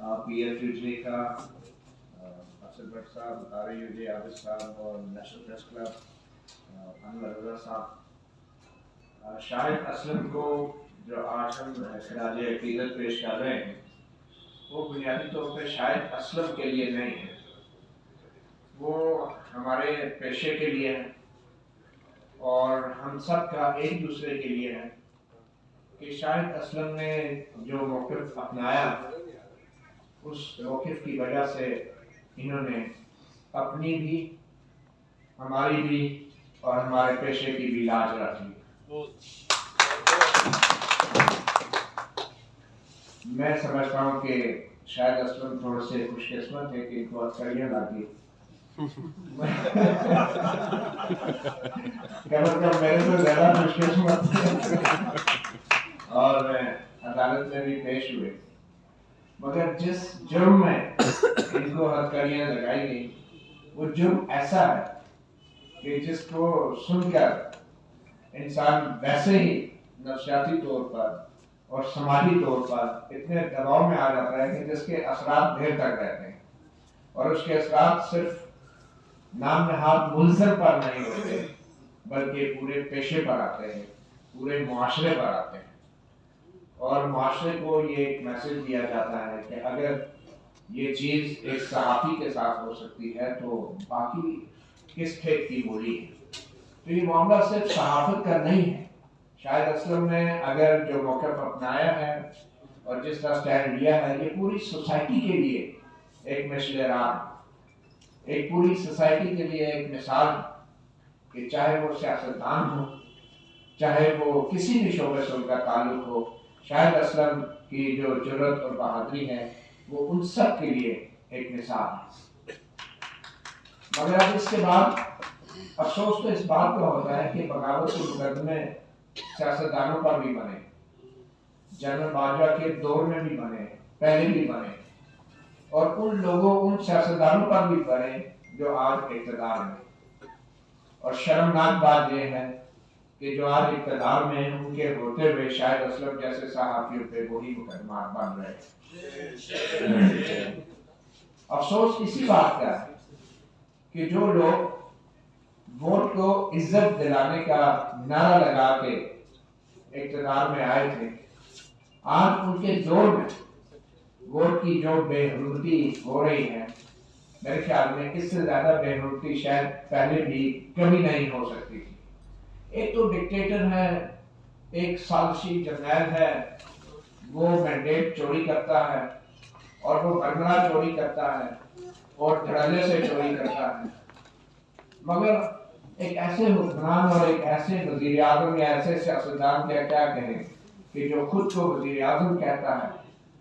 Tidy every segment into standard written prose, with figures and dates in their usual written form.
P L फ्यूजरी का अफसर भट्ट साहब, RUJ आबिद साहब और नेशनल प्रेस क्लब अनवर रजा साहब, शाहिद असलम को जो आज हम खराज अकीदत पेश कर रहे हैं वो बुनियादी तौर पर शाहिद असलम के लिए नहीं है, वो हमारे पेशे के लिए है और हम सब का एक दूसरे के लिए है कि शाहिद असलम ने जो मौक़िफ़ अपनाया उस मौक़िफ़ की वजह से इन्होंने अपनी भी, हमारी भी और हमारे पेशे की भी लाज रखी। मैं समझता हूँ कि शायद असलम थोड़े से खुशकिस्मत है कि इनको अक्सरियाँ लागी मेरे तो ज़्यादा खुशकिस्मत और अदालत में भी पेश हुए, मगर जिस जुर्म में इनको हथकड़ियाँ लगाई गई वो जुर्म ऐसा है कि जिसको सुनकर इंसान वैसे ही नफ्सियाती तौर पर और समाजी तौर पर इतने दबाव में आ जाता है कि जिसके असरात देर तक रहते हैं और उसके असरात सिर्फ नाम नहाद मुल्ज़िम पर नहीं होते बल्कि पूरे पेशे पर आते हैं, पूरे मुआशरे पर आते हैं और मुआशरे को ये एक मैसेज दिया जाता है कि अगर ये चीज़ एक सहाफ़ी के साथ हो सकती है तो बाकी किस खेत की बोली है। तो ये मामला सिर्फ सहाफ़त का नहीं है। शाहिद असलम ने अगर जो मौक़िफ़ अपनाया है और जिस तरह स्टैंड लिया है ये पूरी सोसाइटी के लिए एक मिसाल राह, एक पूरी सोसाइटी के लिए एक मिसाल कि चाहे वो सियासतदान हो, चाहे वो किसी भी शोबे से उनका ताल्लुक हो, शाहिद असलम की जो जुर्रत और बहादुरी है वो उन सब के लिए एक मिसाल है। मगर अब इसके बाद अफसोस तो इस बात का होता है कि बगावत के मुकदमे सियासतदानों पर भी बने, जनरल बाजवा के दौर में भी बने, पहले भी बने और उन लोगों, उन सियासतदानों पर भी बने जो आज इक़्तिदार में। और शर्मनाक बात यह है कि जो आज इक़्तिदार में हैं उनके होते हुए शाहिद असलम जैसे सहाफ़ियों पे वही मुकदमा बन रहे। अफसोस इसी बात का है कि जो लोग वोट को इज्जत दिलाने का नारा लगा के इक़्तिदार में आए थे, आज उनके दौर में वोट की जो बेहुरमती हो रही है, मेरे ख्याल में इससे ज्यादा बेहुरमती शायद पहले भी कभी नहीं हो सकती थी। एक तो डिक्टेटर है, एक साजिशी जर्नैल है, वो मैंडेट चोरी करता है और वो बरगला चोरी करता है और धड़ल्ले से चोरी करता है, मगर एक ऐसे हुक्मरान और एक ऐसे वज़ीर आज़म या ऐसे सियासतदान क्या कहें कि जो खुद को वज़ीर आज़म कहता है,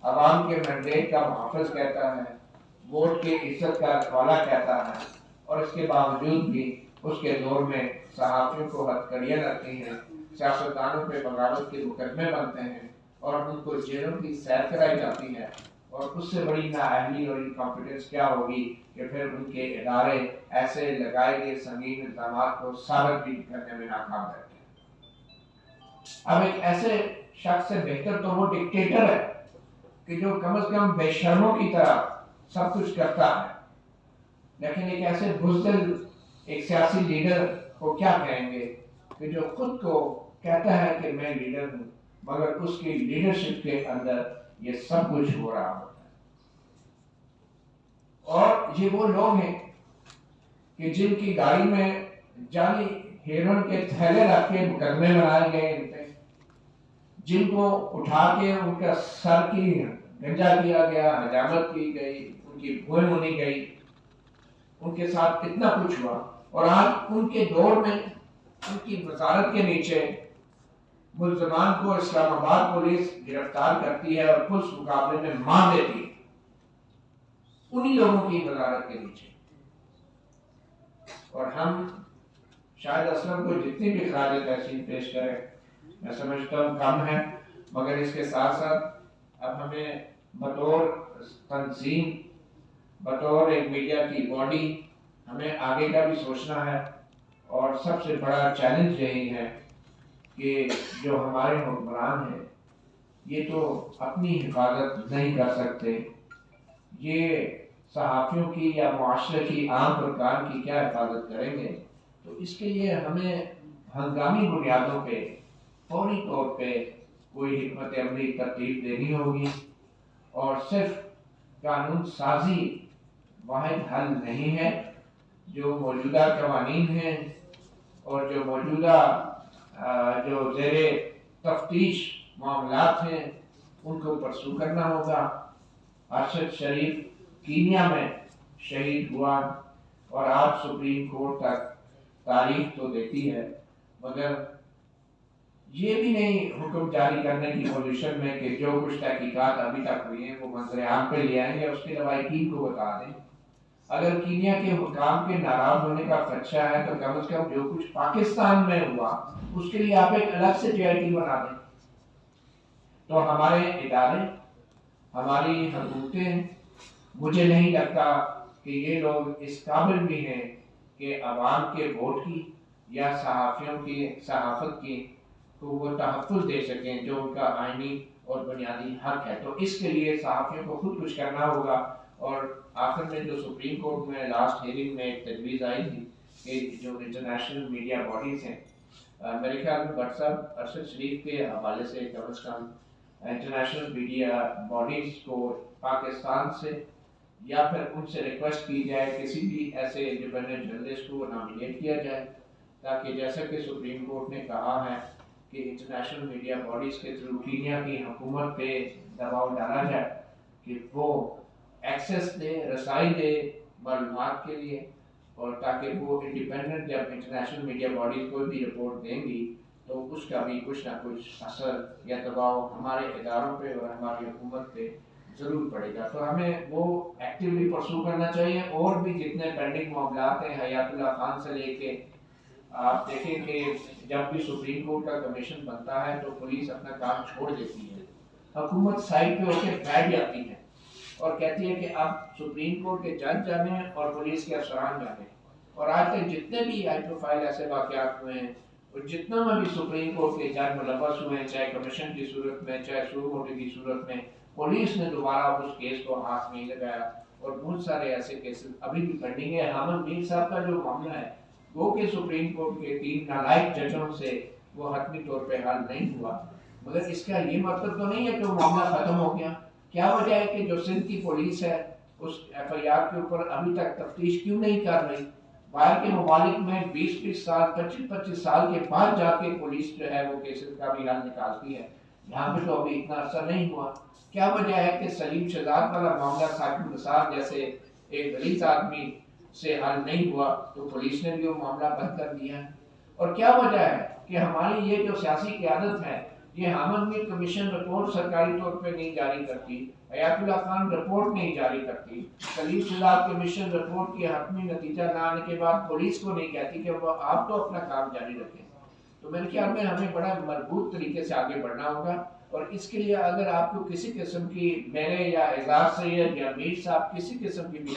अवाम के मैंडेट का मुहाफ़िज़ कहता है, वोट की इज्जत का रखवाला कहता है और इसके बावजूद भी उसके दौर में सहाफ़ियों को हथकड़ियाँ लगती हैं, सियासतदानों पे बगावत के मुकदमे बनते हैं और उनको जेलों की सैर कराई जाती है और उससे बड़ी नाअहली और इनकॉम्पिटेंस क्या होगी कि फिर उनके इदारे ऐसे लगाए गए संगीन इल्ज़ामात को साबित भी करने में नाकाम रहते हैं। अब एक ऐसे शख्स से बेहतर तो वो डिक्टेटर है कि जो कम से कम बेशर्मों की तरह सब कुछ करता है, लेकिन एक ऐसे बुज़दिल एक सियासी लीडर को क्या कहेंगे कि जो खुद को कहता है कि मैं लीडर हूँ मगर उसकी लीडरशिप के अंदर ये सब कुछ हो रहा होता है। और ये वो लोग हैं कि जिनकी गाड़ी में जाली हेरोइन के थैले रख के मुकदमे बनाए गए इन पे, जिनको उठा के उनका सर की गंजा किया गया, हजामत की गई, उनकी भूए मुनी गई, उनके साथ इतना कुछ हुआ और आज उनके दौर में उनकी वजारत के नीचे मुल्ज़मान को इस्लामाबाद पुलिस गिरफ्तार करती है और पुलिस मुकाबले में मार देती है, उन्हीं लोगों की वजारत के नीचे। और हम शाहिद असलम को जितनी भी खराज तहसीन पेश करें मैं समझता हूँ कम है, मगर इसके साथ साथ अब हमें बतौर तंजीम, बतौर एक मीडिया की बॉडी हमें आगे का भी सोचना है और सबसे बड़ा चैलेंज यही है कि जो हमारे हुक्मरान हैं ये तो अपनी हिफाजत नहीं कर सकते, یہ صحافیوں کی یا معاشرے کی آنکھ اور کان کی کیا حفاظت کریں گے؟ تو اس کے لیے ہمیں ہنگامی بنیادوں پہ فوری طور پہ کوئی حکمت عملی ترتیب دینی ہوگی، اور صرف قانون سازی واحد حل نہیں ہے۔ جو موجودہ قوانین ہیں اور جو موجودہ جو زیر تفتیش معاملات ہیں ان کو پرسو کرنا ہوگا۔ ارشد شریف کینیا میں شہید ہوا اور آج سپریم کورٹ تک تاریخ تو دیتی ہے، مگر یہ بھی نہیں حکم جاری کرنے کی پوزیشن میں کہ جو کچھ تحقیقات ابھی تک ہوئی ہیں وہ منظر عام پہ لے آئیں گے، اس کے لوائقین کو بتا دیں۔ اگر کینیا کے حکام کے ناراض ہونے کا خدشہ ہے تو کم از کم جو کچھ پاکستان میں ہوا اس کے لیے آپ ایک الگ سے جے آئی ٹی بنا دیں۔ تو ہمارے ادارے، ہماری حکومتیں، مجھے نہیں لگتا کہ یہ لوگ اس قابل بھی ہیں کہ عوام کے ووٹ کی یا صحافیوں کی صحافت کی کو وہ تحفظ دے سکیں جو ان کا آئینی اور بنیادی حق ہے۔ تو اس کے لیے صحافیوں کو خود کچھ کرنا ہوگا۔ اور آخر میں جو سپریم کورٹ میں لاسٹ ہیئرنگ میں ایک تجویز آئی تھی کہ جو انٹرنیشنل میڈیا باڈیز ہیں، میرے خیال میں بٹ صاحب ارشد شریف کے حوالے سے کم از کم انٹرنیشنل میڈیا باڈیز کو پاکستان سے یا پھر ان سے ریکویسٹ کی جائے کسی بھی ایسے انڈیپینڈنٹ جرنلسٹ کو نامینیٹ کیا جائے، تاکہ جیسا کہ سپریم کورٹ نے کہا ہے کہ انٹرنیشنل میڈیا باڈیز کے تھرو کینیا کی حکومت پہ دباؤ ڈالا جائے کہ وہ ایکسیس دے، رسائی دے معلومات کے لیے، اور تاکہ وہ انڈیپینڈنٹ جب انٹرنیشنل میڈیا باڈیز کوئی بھی رپورٹ دیں گی تو اس کا بھی کچھ نہ کچھ اثر یا دباؤ ہمارے اداروں پہ اور ہماری حکومت پہ ضرور پڑے گا۔ تو ہمیں وہ ایکٹیولی پرسو کرنا چاہیے۔ اور بھی جتنے پینڈنگ معاملات ہیں، حیات اللہ خان سے لے کے آپ دیکھیں کہ جب بھی سپریم کورٹ کا کمیشن بنتا ہے تو پولیس اپنا کام چھوڑ دیتی ہے، حکومت سائڈ پہ ہو کے بیٹھ جاتی ہے اور کہتی ہے کہ اب سپریم کورٹ کے جج جانے اور پولیس کے افسران جانے۔ اور آج تک جتنے بھی ہائی پروفائل ایسے واقعات ہوئے ہیں اور جتنا میں بھی سپریم کورٹ کے جج ملوث ہوئے ہیں، چاہے کمیشن کی صورت میں چاہے سو موٹو کی صورت میں، پولیس نے دوبارہ اس کیس کو ہاتھ نہیں لگایا، اور بہت سارے ایسے کیسز ابھی بھی پینڈنگ ہے۔ حامد میر صاحب کا جو معاملہ ہے وہ کہ سپریم کورٹ کے 3 نالائق ججوں سے وہ حتمی طور پہ حل نہیں ہوا، مگر اس کا یہ مطلب تو نہیں ہے کہ وہ معاملہ ختم ہو گیا۔ کیا وجہ ہے کہ جو سندھ کی پولیس ہے اس ایف آئی آر کے اوپر ابھی تک تفتیش کیوں نہیں کر رہی؟ باہر کے ممالک میں 20-20 سال 25-25 سال کے بعد جا کے پولیس جو ہے وہ کیسز کا بھی حل نکالتی ہے، یہاں پہ تو ابھی اتنا عرصہ نہیں ہوا۔ کیا وجہ ہے کہ سلیم شہزاد والا معاملہ ثاقب نثار جیسے ایک غلیظ آدمی سے حل نہیں ہوا تو پولیس نے بھی وہ معاملہ بند کر دیا ہے؟ اور کیا وجہ ہے کہ ہماری یہ جو سیاسی قیادت ہے یہ حامد میر کمیشن رپورٹ سرکاری طور پہ نہیں جاری کرتی، حیات اللہ خان رپورٹ نہیں جاری کرتی، سلیم شہزاد کمیشن رپورٹ کی حتمی نتیجہ نہ آنے کے بعد پولیس کو نہیں کہتی کہ وہ آپ تو اپنا کام جاری رکھیں؟ تو میرے خیال میں ہمیں بڑا مربوط طریقے سے آگے بڑھنا ہوگا، اور اس کے لیے اگر آپ کو کسی قسم کی میرے یا اعزاز سید یا میر صاحب کسی قسم کی بھی